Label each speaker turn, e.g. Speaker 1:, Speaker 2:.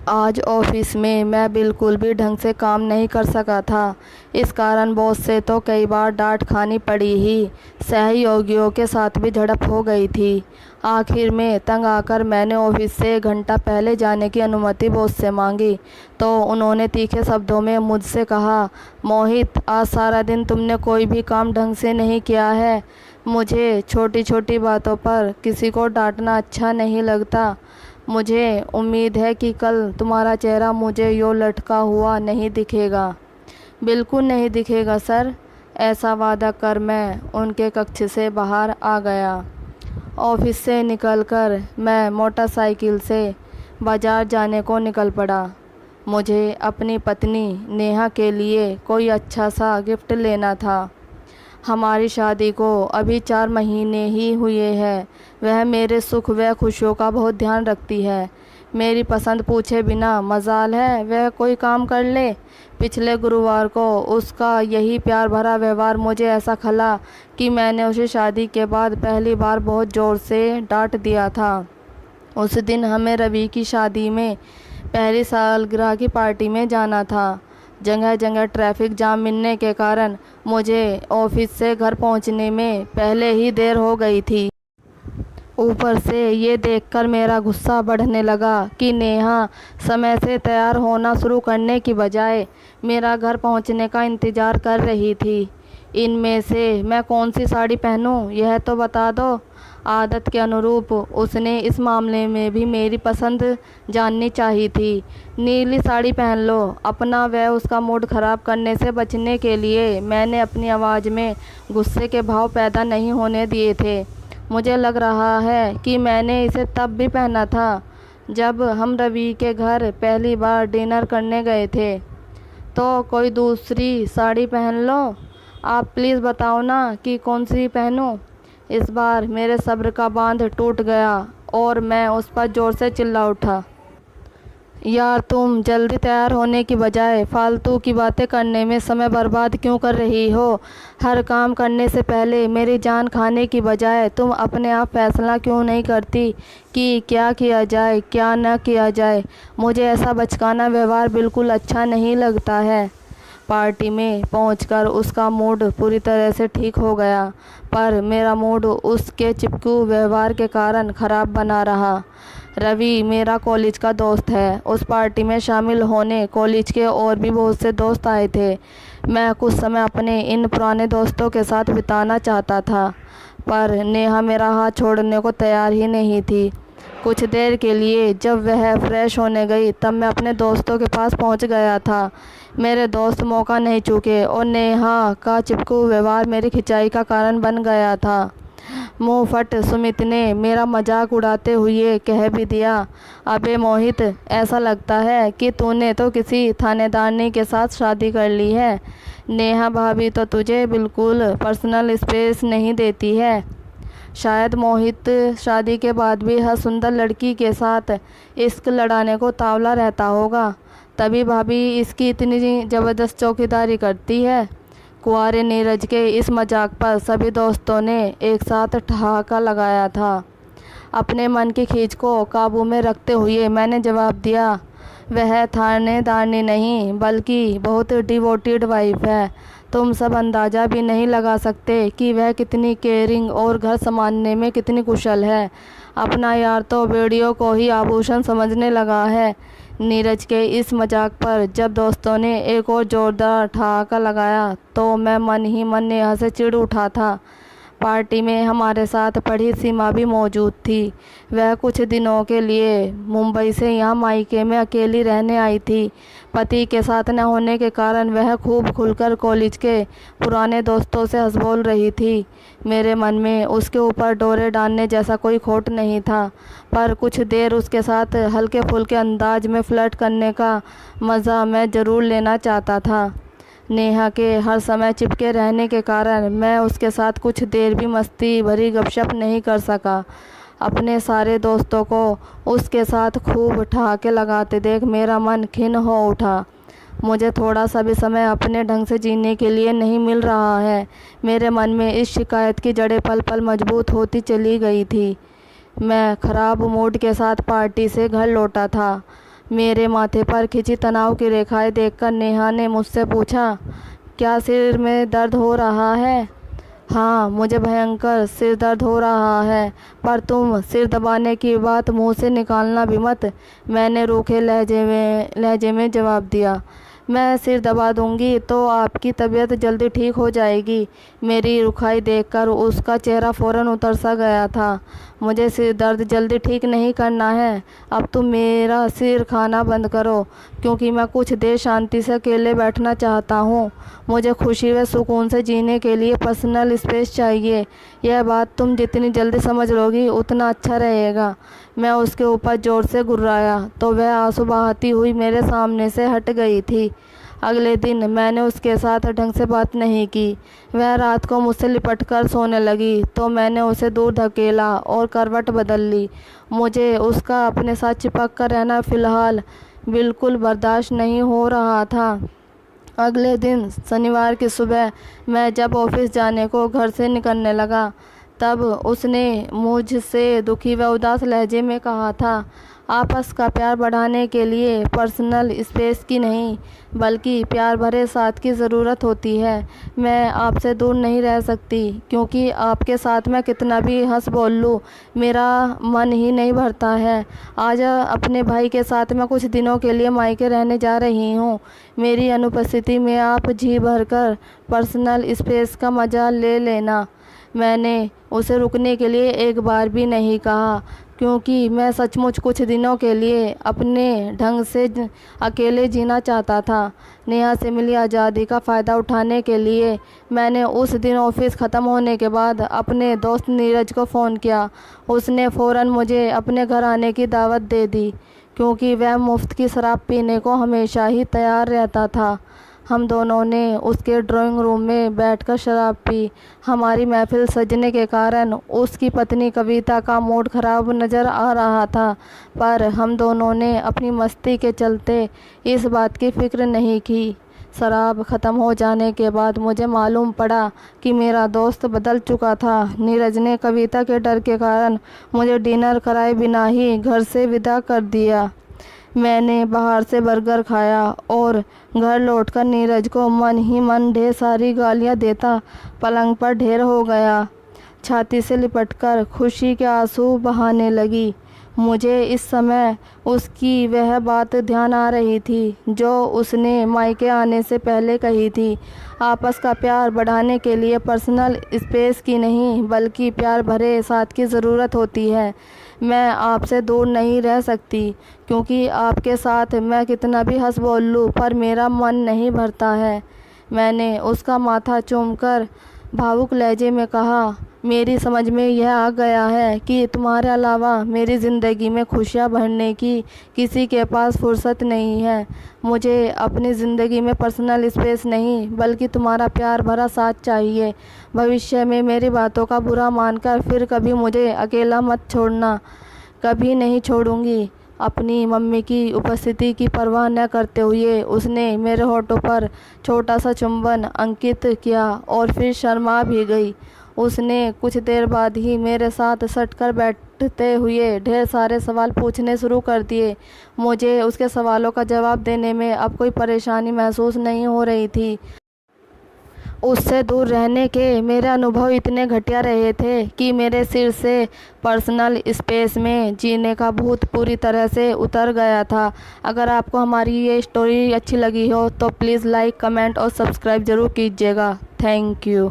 Speaker 1: आज ऑफिस में मैं बिल्कुल भी ढंग से काम नहीं कर सका था। इस कारण बॉस से तो कई बार डांट खानी पड़ी ही। सहयोगियों के साथ भी झड़प हो गई थी। आखिर में तंग आकर मैंने ऑफिस से 1 घंटा पहले जाने की अनुमति बॉस से मांगी तो उन्होंने तीखे शब्दों में मुझसे कहा, मोहित, आज सारा दिन तुमने कोई भी काम ढंग से नहीं किया है। मुझे छोटी छोटी बातों पर किसी को डांटना अच्छा नहीं लगता। मुझे उम्मीद है कि कल तुम्हारा चेहरा मुझे यूँ लटका हुआ नहीं दिखेगा। बिल्कुल नहीं दिखेगा सर, ऐसा वादा कर मैं उनके कक्ष से बाहर आ गया। ऑफिस से निकलकर मैं मोटरसाइकिल से बाजार जाने को निकल पड़ा। मुझे अपनी पत्नी नेहा के लिए कोई अच्छा सा गिफ्ट लेना था। हमारी शादी को अभी 4 महीने ही हुए हैं। वह मेरे सुख व खुशियों का बहुत ध्यान रखती है। मेरी पसंद पूछे बिना मजाल है वह कोई काम कर ले। पिछले गुरुवार को उसका यही प्यार भरा व्यवहार मुझे ऐसा खला कि मैंने उसे शादी के बाद पहली बार बहुत ज़ोर से डांट दिया था। उस दिन हमें रवि की शादी में पहली सालगिरह की पार्टी में जाना था। जगह जगह ट्रैफिक जाम मिलने के कारण मुझे ऑफिस से घर पहुंचने में पहले ही देर हो गई थी। ऊपर से ये देखकर मेरा गुस्सा बढ़ने लगा कि नेहा समय से तैयार होना शुरू करने की बजाय मेरा घर पहुंचने का इंतज़ार कर रही थी। इनमें से मैं कौन सी साड़ी पहनूं यह तो बता दो। आदत के अनुरूप उसने इस मामले में भी मेरी पसंद जाननी चाहिए थी। नीली साड़ी पहन लो। अपना व उसका मूड ख़राब करने से बचने के लिए मैंने अपनी आवाज़ में गुस्से के भाव पैदा नहीं होने दिए थे। मुझे लग रहा है कि मैंने इसे तब भी पहना था जब हम रवि के घर पहली बार डिनर करने गए थे। तो कोई दूसरी साड़ी पहन लो। आप प्लीज़ बताओ ना कि कौन सी पहनूं। इस बार मेरे सब्र का बांध टूट गया और मैं उस पर ज़ोर से चिल्ला उठा, यार तुम जल्दी तैयार होने की बजाय फालतू की बातें करने में समय बर्बाद क्यों कर रही हो। हर काम करने से पहले मेरी जान खाने की बजाय तुम अपने आप फैसला क्यों नहीं करती कि क्या किया जाए क्या न किया जाए। मुझे ऐसा बचकाना व्यवहार बिल्कुल अच्छा नहीं लगता है। पार्टी में पहुंचकर उसका मूड पूरी तरह से ठीक हो गया, पर मेरा मूड उसके चिपकू व्यवहार के कारण ख़राब बना रहा। रवि मेरा कॉलेज का दोस्त है। उस पार्टी में शामिल होने कॉलेज के और भी बहुत से दोस्त आए थे। मैं कुछ समय अपने इन पुराने दोस्तों के साथ बिताना चाहता था, पर नेहा मेरा हाथ छोड़ने को तैयार ही नहीं थी। कुछ देर के लिए जब वह फ्रेश होने गई तब मैं अपने दोस्तों के पास पहुंच गया था। मेरे दोस्त मौका नहीं चूके और नेहा का चिपकू व्यवहार मेरी खिंचाई का कारण बन गया था। मुंह फट सुमित ने मेरा मजाक उड़ाते हुए कह भी दिया, अबे मोहित, ऐसा लगता है कि तूने तो किसी थानेदारनी के साथ शादी कर ली है। नेहा भाभी तो तुझे बिल्कुल पर्सनल स्पेस नहीं देती है। शायद मोहित शादी के बाद भी हर सुंदर लड़की के साथ इश्क लड़ाने को तावला रहता होगा, तभी भाभी इसकी इतनी ज़बरदस्त चौकीदारी करती है। कुंवारे नीरज के इस मजाक पर सभी दोस्तों ने एक साथ ठहाका लगाया था। अपने मन की खींच को काबू में रखते हुए मैंने जवाब दिया, वह थानेदारनी नहीं बल्कि बहुत डिवोटेड वाइफ है। तुम सब अंदाज़ा भी नहीं लगा सकते कि वह कितनी केयरिंग और घर संभालने में कितनी कुशल है। अपना यार तो बेड़ियों को ही आभूषण समझने लगा है। नीरज के इस मजाक पर जब दोस्तों ने एक और जोरदार ठहाका लगाया तो मैं मन ही मन नेहा से चिढ़ उठा था। पार्टी में हमारे साथ पढ़ी सीमा भी मौजूद थी। वह कुछ दिनों के लिए मुंबई से यहाँ मायके में अकेली रहने आई थी। पति के साथ न होने के कारण वह खूब खुलकर कॉलेज के पुराने दोस्तों से हंस बोल रही थी। मेरे मन में उसके ऊपर डोरे डालने जैसा कोई खोट नहीं था, पर कुछ देर उसके साथ हल्के फुल्के अंदाज में फ्लर्ट करने का मज़ा मैं ज़रूर लेना चाहता था। नेहा के हर समय चिपके रहने के कारण मैं उसके साथ कुछ देर भी मस्ती भरी गपशप नहीं कर सका। अपने सारे दोस्तों को उसके साथ खूब ठहाके लगाते देख मेरा मन खिन्न हो उठा। मुझे थोड़ा सा भी समय अपने ढंग से जीने के लिए नहीं मिल रहा है। मेरे मन में इस शिकायत की जड़ें पल पल मजबूत होती चली गई थी। मैं ख़राब मूड के साथ पार्टी से घर लौटा था। मेरे माथे पर खिंची तनाव की रेखाएं देखकर नेहा ने मुझसे पूछा, क्या सिर में दर्द हो रहा है? हाँ, मुझे भयंकर सिर दर्द हो रहा है, पर तुम सिर दबाने की बात मुंह से निकालना भी मत। मैंने रूखे लहजे में जवाब दिया। मैं सिर दबा दूंगी तो आपकी तबीयत जल्दी ठीक हो जाएगी। मेरी रुखाई देखकर उसका चेहरा फ़ौरन उतर सा गया था। मुझे सिर दर्द जल्दी ठीक नहीं करना है। अब तुम मेरा सिर खाना बंद करो, क्योंकि मैं कुछ देर शांति से अकेले बैठना चाहता हूँ। मुझे खुशी व सुकून से जीने के लिए पर्सनल स्पेस चाहिए। यह बात तुम जितनी जल्दी समझ लोगी उतना अच्छा रहेगा। मैं उसके ऊपर ज़ोर से गुर्राया तो वह आंसू बहाती हुई मेरे सामने से हट गई थी। अगले दिन मैंने उसके साथ ढंग से बात नहीं की। वह रात को मुझसे लिपटकर सोने लगी तो मैंने उसे दूर धकेला और करवट बदल ली। मुझे उसका अपने साथ चिपक कर रहना फ़िलहाल बिल्कुल बर्दाश्त नहीं हो रहा था। अगले दिन शनिवार की सुबह मैं जब ऑफिस जाने को घर से निकलने लगा, तब उसने मुझसे दुखी व उदास लहजे में कहा था, आपस का प्यार बढ़ाने के लिए पर्सनल स्पेस की नहीं बल्कि प्यार भरे साथ की ज़रूरत होती है। मैं आपसे दूर नहीं रह सकती, क्योंकि आपके साथ मैं कितना भी हंस बोल लूँ मेरा मन ही नहीं भरता है। आज अपने भाई के साथ मैं कुछ दिनों के लिए मायके रहने जा रही हूँ। मेरी अनुपस्थिति में आप जी भरकर पर्सनल स्पेस का मज़ा ले लेना। मैंने उसे रुकने के लिए एक बार भी नहीं कहा, क्योंकि मैं सचमुच कुछ दिनों के लिए अपने ढंग से अकेले जीना चाहता था। नेहा से मिली आज़ादी का फ़ायदा उठाने के लिए मैंने उस दिन ऑफिस ख़त्म होने के बाद अपने दोस्त नीरज को फ़ोन किया। उसने फ़ौरन मुझे अपने घर आने की दावत दे दी, क्योंकि वह मुफ्त की शराब पीने को हमेशा ही तैयार रहता था। हम दोनों ने उसके ड्राइंग रूम में बैठकर शराब पी। हमारी महफिल सजने के कारण उसकी पत्नी कविता का मूड खराब नज़र आ रहा था, पर हम दोनों ने अपनी मस्ती के चलते इस बात की फिक्र नहीं की। शराब ख़त्म हो जाने के बाद मुझे मालूम पड़ा कि मेरा दोस्त बदल चुका था। नीरज ने कविता के डर के कारण मुझे डिनर कराए बिना ही घर से विदा कर दिया। मैंने बाहर से बर्गर खाया और घर लौटकर नीरज को मन ही मन ढेर सारी गालियां देता पलंग पर ढेर हो गया। छाती से लिपटकर खुशी के आंसू बहाने लगी। मुझे इस समय उसकी वह बात ध्यान आ रही थी जो उसने मायके आने से पहले कही थी। आपस का प्यार बढ़ाने के लिए पर्सनल स्पेस की नहीं बल्कि प्यार भरे साथ की ज़रूरत होती है। मैं आपसे दूर नहीं रह सकती, क्योंकि आपके साथ मैं कितना भी हंस बोल लूँ पर मेरा मन नहीं भरता है। मैंने उसका माथा चूमकर भावुक लहजे में कहा, मेरी समझ में यह आ गया है कि तुम्हारे अलावा मेरी ज़िंदगी में खुशियाँ भरने की किसी के पास फुर्सत नहीं है। मुझे अपनी ज़िंदगी में पर्सनल स्पेस नहीं बल्कि तुम्हारा प्यार भरा साथ चाहिए। भविष्य में मेरी बातों का बुरा मानकर फिर कभी मुझे अकेला मत छोड़ना। कभी नहीं छोड़ूंगी। अपनी मम्मी की उपस्थिति की परवाह न करते हुए उसने मेरे होठों पर छोटा सा चुंबन अंकित किया और फिर शर्मा भी गई। उसने कुछ देर बाद ही मेरे साथ सटकर बैठते हुए ढेर सारे सवाल पूछने शुरू कर दिए। मुझे उसके सवालों का जवाब देने में अब कोई परेशानी महसूस नहीं हो रही थी। उससे दूर रहने के मेरे अनुभव इतने घटिया रहे थे कि मेरे सिर से पर्सनल स्पेस में जीने का भूत पूरी तरह से उतर गया था। अगर आपको हमारी ये स्टोरी अच्छी लगी हो तो प्लीज़ लाइक, कमेंट और सब्सक्राइब ज़रूर कीजिएगा। Thank you.